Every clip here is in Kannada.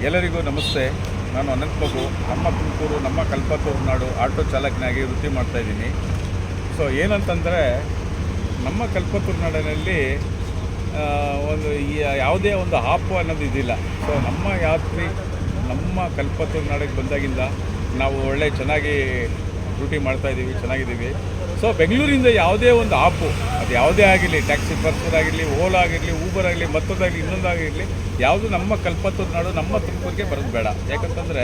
ಎಲ್ಲರಿಗೂ ನಮಸ್ತೆ. ನಾನು ಅನಂತ್ ಬಾಬು. ನಮ್ಮ ತುಮಕೂರು, ನಮ್ಮ ಕಲ್ಪತೂರು ನಾಡು ಆಟೋ ಚಾಲಕನಾಗಿ ವೃತ್ತಿ ಮಾಡ್ತಾಯಿದ್ದೀನಿ. ಸೊ ಏನಂತಂದರೆ, ನಮ್ಮ ಕಲ್ಪತೂರು ನಾಡಿನಲ್ಲಿ ಒಂದು ಯಾವುದೇ ಒಂದು ಆಪು ಅನ್ನೋದು ಇದಿಲ್ಲ. ಸೊ ನಮ್ಮ ಯಾತ್ರಿ ನಮ್ಮ ಕಲ್ಪತೂರು ನಾಡಿಗೆ ಬಂದಾಗಿಂದ ನಾವು ಚೆನ್ನಾಗಿ ಡ್ಯೂಟಿ ಮಾಡ್ತಾಯಿದ್ದೀವಿ, ಚೆನ್ನಾಗಿದ್ದೀವಿ. ಸೊ ಬೆಂಗಳೂರಿಂದ ಯಾವುದೇ ಒಂದು ಆಪು, ಅದು ಯಾವುದೇ ಆಗಿರಲಿ, ಟ್ಯಾಕ್ಸಿ ಪರ್ಸರ್ ಆಗಿರಲಿ, ಓಲಾ ಆಗಿರಲಿ, ಊಬರ್ ಆಗಲಿ, ಮತ್ತೊಂದಾಗಲಿ ಇನ್ನೊಂದಾಗಿರಲಿ, ಯಾವುದು ನಮ್ಮ ಕಲ್ಪತೂರು ನಾಡು ನಮ್ಮ ತುಮಕೂರಿಗೆ ಬರೋದು ಬೇಡ. ಯಾಕಂತಂದರೆ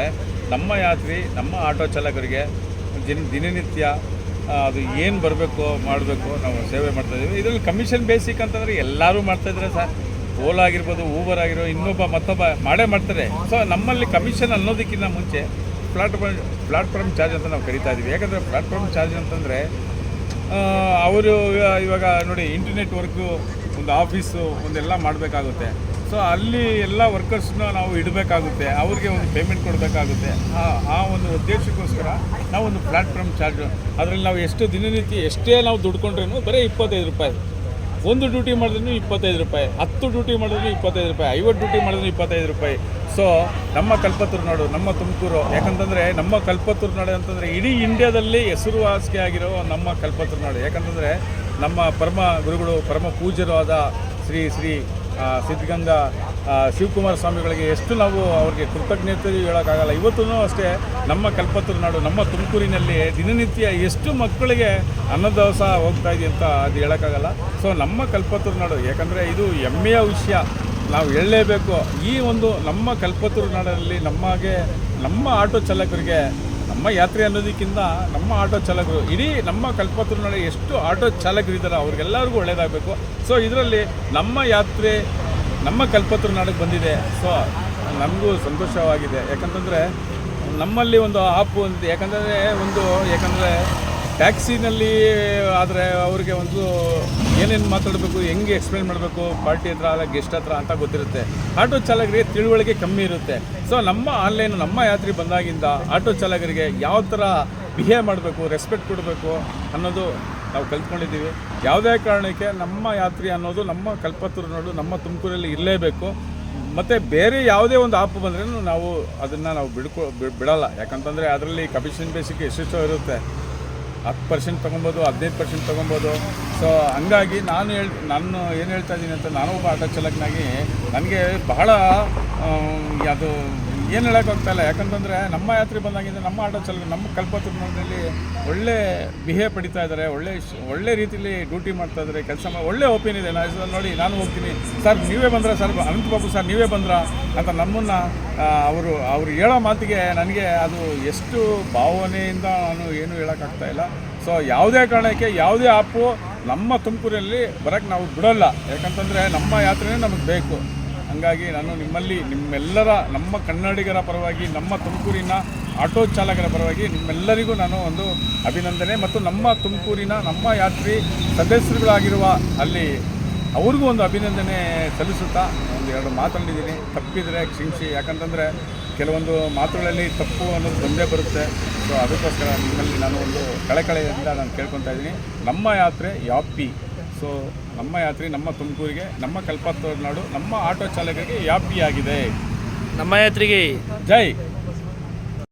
ನಮ್ಮ ಯಾತ್ರಿ, ನಮ್ಮ ಆಟೋ ಚಾಲಕರಿಗೆ ದಿನನಿತ್ಯ ಅದು ಏನು ಬರಬೇಕು ಮಾಡಬೇಕು ನಾವು ಸೇವೆ ಮಾಡ್ತಾಯಿದ್ದೀವಿ. ಇದರಲ್ಲಿ ಕಮಿಷನ್ ಬೇಸಿಕ್ ಅಂತಂದರೆ ಎಲ್ಲರೂ ಮಾಡ್ತಾಯಿದ್ದಾರೆ ಸರ್. ಓಲಾ ಆಗಿರ್ಬೋದು, ಊಬರ್ ಆಗಿರೋ, ಮತ್ತೊಬ್ಬ ಮಾಡೇ ಮಾಡ್ತಾರೆ. ಸೊ ನಮ್ಮಲ್ಲಿ ಕಮಿಷನ್ ಅನ್ನೋದಕ್ಕಿಂತ ಮುಂಚೆ ಪ್ಲಾಟ್ಫಾರ್ಮ್ ಚಾರ್ಜ್ ಅಂತ ನಾವು ಕರಿತಾ ಇದ್ದೀವಿ. ಯಾಕಂದರೆ ಪ್ಲಾಟ್ಫಾರ್ಮ್ ಚಾರ್ಜ್ ಅಂತಂದರೆ ಅವರು ಇವಾಗ ನೋಡಿ, ಇಂಟರ್ನೆಟ್ ವರ್ಕು, ಒಂದು ಆಫೀಸು ಒಂದೆಲ್ಲ ಮಾಡಬೇಕಾಗುತ್ತೆ. ಸೊ ಅಲ್ಲಿ ಎಲ್ಲ ವರ್ಕರ್ಸ್ನ ನಾವು ಇಡಬೇಕಾಗುತ್ತೆ, ಅವ್ರಿಗೆ ಒಂದು ಪೇಮೆಂಟ್ ಕೊಡಬೇಕಾಗುತ್ತೆ. ಆ ಒಂದು ಉದ್ದೇಶಕ್ಕೋಸ್ಕರ ನಾವು ಒಂದು ಪ್ಲಾಟ್ಫಾರ್ಮ್ ಚಾರ್ಜು, ಅದರಲ್ಲಿ ನಾವು ಎಷ್ಟು ದಿನನಿತ್ಯ ಎಷ್ಟೇ ನಾವು ದುಡ್ಕೊಂಡ್ರೂ ಬರೀ 25 ರೂಪಾಯಿ. ಒಂದು ಡ್ಯೂಟಿ ಮಾಡಿದ್ರೂ 25 ರೂಪಾಯಿ, 10 ಡ್ಯೂಟಿ ಮಾಡಿದ್ರೂ 25 ರೂಪಾಯಿ, 50 ಡ್ಯೂಟಿ ಮಾಡಿದ್ರೂ 25 ರೂಪಾಯಿ. ಸೊ ನಮ್ಮ ಕಲ್ಪತೂರು ನಾಡು, ನಮ್ಮ ತುಮಕೂರು, ಯಾಕಂತಂದರೆ ನಮ್ಮ ಕಲ್ಪತೂರು ನಾಡು ಅಂತಂದರೆ ಇಡೀ ಇಂಡಿಯಾದಲ್ಲಿ ಹೆಸರುವಾಸಿ ಆಗಿರೋ ನಮ್ಮ ಕಲ್ಪತೂರು ನಾಡು. ಯಾಕಂತಂದರೆ ನಮ್ಮ ಪರಮ ಗುರುಗಳು, ಪರಮ ಪೂಜ್ಯರು ಆದ ಶ್ರೀ ಸಿದ್ಧಗಂಗಾ ಶಿವಕುಮಾರ ಸ್ವಾಮಿಗಳಿಗೆ ಎಷ್ಟು ನಾವು ಅವ್ರಿಗೆ ಕೃತಜ್ಞತೆ ಹೇಳೋಕ್ಕಾಗಲ್ಲ. ಇವತ್ತೂ ಅಷ್ಟೇ ನಮ್ಮ ಕಲ್ಪತೂರು ನಾಡು, ನಮ್ಮ ತುಮಕೂರಿನಲ್ಲಿ ದಿನನಿತ್ಯ ಎಷ್ಟು ಮಕ್ಕಳಿಗೆ ಅನ್ನದಾಸ ಹೋಗ್ತಾಯಿದೆ ಅಂತ ಅದು ಹೇಳೋಕ್ಕಾಗಲ್ಲ. ಸೊ ನಮ್ಮ ಕಲ್ಪತೂರು ನಾಡು, ಯಾಕಂದರೆ ಇದು ಹೆಮ್ಮೆಯ ವಿಷಯ, ನಾವು ಹೇಳಲೇಬೇಕು. ಈ ಒಂದು ನಮ್ಮ ಕಲ್ಪತೂರು ನಾಡಲ್ಲಿ ನಮ್ಮ ಆಟೋ ಚಾಲಕರಿಗೆ, ನಮ್ಮ ಯಾತ್ರೆ ಅನ್ನೋದಕ್ಕಿಂತ ನಮ್ಮ ಆಟೋ ಚಾಲಕರು, ಇಡೀ ನಮ್ಮ ಕಲ್ಪತೂರು ನಾಡು ಎಷ್ಟು ಆಟೋ ಚಾಲಕರಿದ್ದಾರೆ ಅವ್ರಿಗೆಲ್ಲರಿಗೂ ಒಳ್ಳೆಯದಾಗಬೇಕು. ಸೊ ಇದರಲ್ಲಿ ನಮ್ಮ ಯಾತ್ರೆ ನಮ್ಮ ಕಲ್ಪತೂರು ನಾಡಿಗೆ ಬಂದಿದೆ. ಸೊ ನಮಗೂ ಸಂತೋಷವಾಗಿದೆ. ಯಾಕಂತಂದರೆ ನಮ್ಮಲ್ಲಿ ಒಂದು ಆಪು ಅಂತ, ಯಾಕಂದರೆ ಟ್ಯಾಕ್ಸಿನಲ್ಲಿ ಆದರೆ ಅವ್ರಿಗೆ ಒಂದು ಏನೇನು ಮಾತಾಡಬೇಕು, ಹೆಂಗೆ ಎಕ್ಸ್ಪ್ಲೇನ್ ಮಾಡಬೇಕು, ಪಾರ್ಟಿ ಹತ್ರ ಅಲ್ಲ ಗೆಸ್ಟ್ ಹತ್ರ ಅಂತ ಗೊತ್ತಿರುತ್ತೆ. ಆಟೋ ಚಾಲಕರಿಗೆ ತಿಳುವಳಿಕೆ ಕಮ್ಮಿ ಇರುತ್ತೆ. ಸೊ ನಮ್ಮ ನಮ್ಮ ಯಾತ್ರೆ ಬಂದಾಗಿಂದ ಆಟೋ ಚಾಲಕರಿಗೆ ಯಾವ ಥರ ಬಿಹೇವ್ ಮಾಡಬೇಕು, ರೆಸ್ಪೆಕ್ಟ್ ಕೊಡಬೇಕು ಅನ್ನೋದು ನಾವು ಕಲ್ತ್ಕೊಂಡಿದ್ದೀವಿ. ಯಾವುದೇ ಕಾರಣಕ್ಕೆ ನಮ್ಮ ಯಾತ್ರೆ ಅನ್ನೋದು ನಮ್ಮ ಕಲ್ಪತೂರು ನಾಡು, ನಮ್ಮ ತುಮಕೂರಲ್ಲಿ ಇರಲೇಬೇಕು. ಮತ್ತು ಬೇರೆ ಯಾವುದೇ ಒಂದು ಆಪ್ ಬಂದ್ರೂ ನಾವು ಅದನ್ನು ನಾವು ಬಿಡಲ್ಲ. ಯಾಕಂತಂದರೆ ಅದರಲ್ಲಿ ಕಮಿಷನ್ ಬೇಸಿಕ್ ಎಷ್ಟೆಷ್ಟೋ ಇರುತ್ತೆ. 10% ತೊಗೊಬೋದು, 15% ತೊಗೊಬೋದು. ಸೊ ಹಂಗಾಗಿ ನಾನು ಏನು ಹೇಳ್ತಾ ಇದ್ದೀನಿ ಅಂತ, ನಾನು ಒಬ್ಬ ಆಟೋ ಚಾಲಕನಾಗಿ ನನಗೆ ಬಹಳ ಅದು ಏನು ಹೇಳೋಕ್ಕಾಗ್ತಾಯಿಲ್ಲ. ಯಾಕಂತಂದರೆ ನಮ್ಮ ಯಾತ್ರೆ ಬಂದಾಗಿಂದ ನಮ್ಮ ಆಟೋ ಚಾಲಕರು ನಮ್ಮ ಕಲ್ಪತೂರು ನಾಡಿನಲ್ಲಿ ಒಳ್ಳೆ ಬಿಹೇವ್ ಪಡಿತಾ ಇದ್ದಾರೆ, ಒಳ್ಳೆ ರೀತಿಯಲ್ಲಿ ಡ್ಯೂಟಿ ಮಾಡ್ತಾಯಿದ್ದಾರೆ, ಕೆಲಸ ಒಳ್ಳೆ ಒಪಿನಿಯನ್ ಇದೆ. ನೋಡಿ, ನಾನು ಹೋಗ್ತೀನಿ, ಸರ್ ನೀವೇ ಬಂದ್ರಾ, ಸರ್ ಅನಂತ್ ಬಾಬು ಸರ್ ನೀವೇ ಬಂದ್ರಾ ಅಂತ ನಮ್ಮನ್ನು ಅವರು ಹೇಳೋ ಮಾತಿಗೆ ನನಗೆ ಅದು ಎಷ್ಟು ಭಾವನೆಯಿಂದ ನಾನು ಏನೂ ಹೇಳೋಕ್ಕಾಗ್ತಾಯಿಲ್ಲ. ಸೊ ಯಾವುದೇ ಕಾರಣಕ್ಕೆ ಯಾವುದೇ ಆಪು ನಮ್ಮ ತುಮಕೂರಲ್ಲಿ ಬರೋಕ್ಕೆ ನಾವು ಬಿಡೋಲ್ಲ. ಯಾಕಂತಂದರೆ ನಮ್ಮ ಯಾತ್ರೆನೇ ನಮಗೆ ಬೇಕು. ಹಾಗಾಗಿ ನಾನು ನಿಮ್ಮೆಲ್ಲರ, ನಮ್ಮ ಕನ್ನಡಿಗರ ಪರವಾಗಿ, ನಮ್ಮ ತುಮಕೂರಿನ ಆಟೋ ಚಾಲಕರ ಪರವಾಗಿ ನಿಮ್ಮೆಲ್ಲರಿಗೂ ನಾನು ಒಂದು ಅಭಿನಂದನೆ ಮತ್ತು ನಮ್ಮ ತುಮಕೂರಿನ ನಮ್ಮ ಯಾತ್ರಿ ಸದಸ್ಯರುಗಳಾಗಿರುವ ಅಲ್ಲಿ ಅವ್ರಿಗೂ ಒಂದು ಅಭಿನಂದನೆ ಸಲ್ಲಿಸುತ್ತಾ ಎರಡು ಮಾತಾಡಿದ್ದೀನಿ. ತಪ್ಪಿದರೆ ಕ್ಷಮಿಸಿ. ಯಾಕಂತಂದರೆ ಕೆಲವೊಂದು ಮಾತುಗಳಲ್ಲಿ ತಪ್ಪು ಅನ್ನೋದು ಬಂದೇ ಬರುತ್ತೆ. ಸೊ ಅದಕ್ಕೋಸ್ಕರ ನಿಮ್ಮಲ್ಲಿ ನಾನು ಒಂದು ಕಳೆಯಿಂದ ನಾನು ಕೇಳ್ಕೊತಾ ಇದ್ದೀನಿ. ನಮ್ಮ ಯಾತ್ರೆ ಯಾಪಿ. ಸೊ ನಮ್ಮ ಯಾತ್ರೆ ನಮ್ಮ ತುಮಕೂರಿಗೆ, ನಮ್ಮ ಕಲ್ಪತೂರು ನಾಡು, ನಮ್ಮ ಆಟೋ ಚಾಲಕರಿಗೆ ಯಾಪಿಯಾಗಿದೆ. ನಮ್ಮ ಯಾತ್ರೆಗೆ ಜೈ.